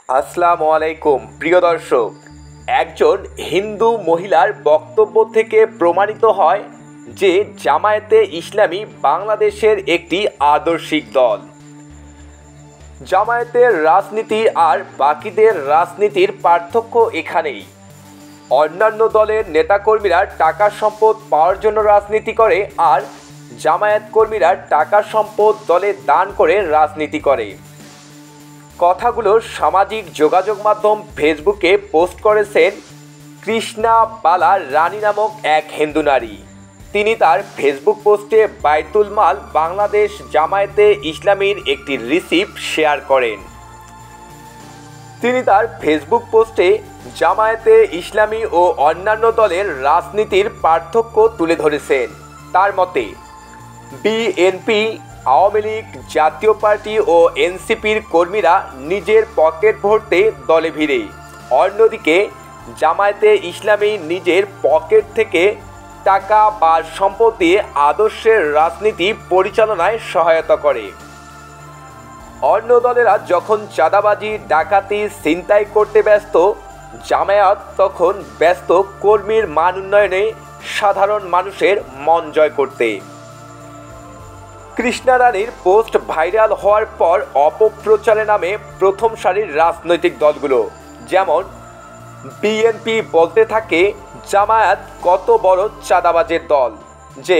আসসালামু আলাইকুম প্রিয় দর্শক। একজন হিন্দু মহিলার বক্তব্য থেকে প্রমাণিত হয় যে জামায়াতে ইসলামী বাংলাদেশের একটি আদর্শিক দল। জামায়াতের রাজনীতি আর বাকিদের রাজনীতির পার্থক্য এখানেই। অন্যান্য দলের নেতাকর্মীরা টাকা সম্পদ পাওয়ার জন্য রাজনীতি করে, আর জামায়াত কর্মীরা টাকা সম্পদ দলে দান করে রাজনীতি করে। কথাগুলো সামাজিক যোগাযোগ মাধ্যম ফেসবুকে পোস্ট করেছেন কৃষ্ণা বালা রানী নামক এক হিন্দু নারী। তিনি তার ফেসবুক পোস্টে বাইতুল মাল বাংলাদেশ জামায়াতে ইসলামীর একটি রিসিপ্ট শেয়ার করেন। তিনি তার ফেসবুক পোস্টে জামায়াতে ইসলামী ও অন্যান্য দলের রাজনীতির পার্থক্য তুলে ধরেছেন। তার মতে বিএনপি, আওয়ামী লীগ, জাতীয় পার্টি ও এনসিপির কর্মীরা নিজের পকেট ভরতে দলে ভিড়ে, অন্যদিকে জামায়াতে ইসলামী নিজের পকেট থেকে টাকা বা সম্পদ দিয়ে আদর্শের রাজনীতি পরিচালনায় সহায়তা করে। অন্য দলেরা যখন চাঁদাবাজি, ডাকাতি, ছিনতাই করতে ব্যস্ত, জামায়াত তখন ব্যস্ত কর্মীর মান উন্নয়নে, সাধারণ মানুষের মন জয় করতে। কৃষ্ণা রানীর পোস্ট ভাইরাল হওয়ার পর অপপ্রচারের নামে প্রথম সারির রাজনৈতিক দলগুলো যেমন বিএনপি বলতে থাকে জামায়াত কত বড় চাঁদাবাজের দল যে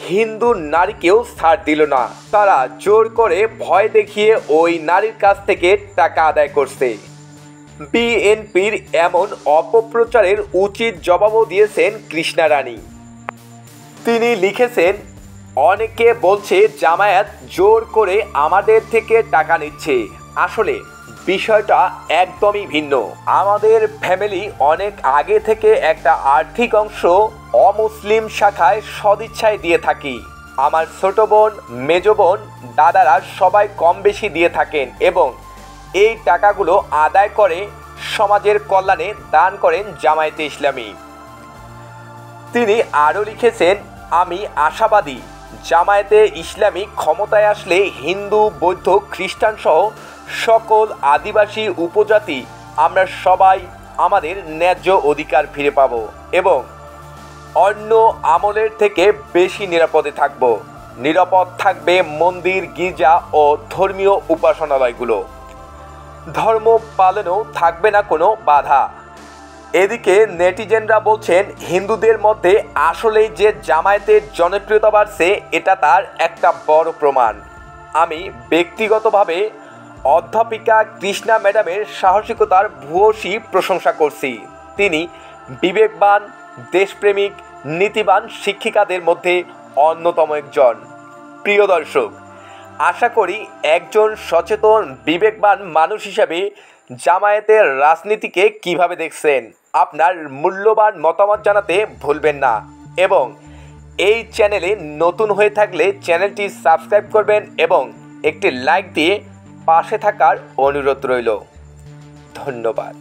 হিন্দু নারীকেও ছাড় দিল না, তারা জোর করে ভয় দেখিয়ে ওই নারীর কাছ থেকে টাকা আদায় করছে। বিএনপির এমন অপপ্রচারের উচিত জবাবও দিয়েছেন কৃষ্ণা রানী। তিনি লিখেছেন, অনেকে বলছে জামায়াত জোর করে আমাদের থেকে টাকা নিচ্ছে। আসলে বিষয়টা একদমই ভিন্ন। আমাদের ফ্যামিলি অনেক আগে থেকে একটা আর্থিক অংশ অমুসলিম শাখায় সদিচ্ছায় দিয়ে থাকি। আমার ছোট বোন, মেজ বোন, দাদারা সবাই কম বেশি দিয়ে থাকেন এবং এই টাকাগুলো আদায় করে সমাজের কল্যাণে দান করেন জামায়াতে ইসলামী। তিনি আরও লিখেছেন, আমি আশাবাদী জামায়াতে ইসলামী ক্ষমতায় আসলে হিন্দু, বৌদ্ধ, খ্রিস্টান সহ সকল আদিবাসী উপজাতি আমরা সবাই আমাদের ন্যায্য অধিকার ফিরে পাব এবং অন্য আমলের থেকে বেশি নিরাপদে থাকব। নিরাপদ থাকবে মন্দির, গির্জা ও ধর্মীয় উপাসনালয়গুলো। ধর্ম পালনেও থাকবে না কোনো বাধা। এদিকে নেটিজেনরা বলছেন, হিন্দুদের মধ্যে আসলেই যে জামায়াতের জনপ্রিয়তা বাড়ছে এটা তার একটা বড় প্রমাণ। আমি ব্যক্তিগতভাবে অধ্যাপিকা কৃষ্ণা ম্যাডামের সাহসিকতার ভূয়সী প্রশংসা করছি। তিনি বিবেকবান, দেশপ্রেমিক, নীতিবান শিক্ষিকাদের মধ্যে অন্যতম একজন। প্রিয় দর্শক, আশা করি একজন সচেতন, বিবেকবান মানুষ হিসাবে জামায়াতের রাজনীতিকে কিভাবে দেখছেন আপনার মূল্যবান মতামত জানাতে ভুলবেন না এবং এই চ্যানেলে নতুন হয়ে থাকলে চ্যানেলটি সাবস্ক্রাইব করবেন এবং একটি লাইক দিয়ে পাশে থাকার অনুরোধ রইল। ধন্যবাদ।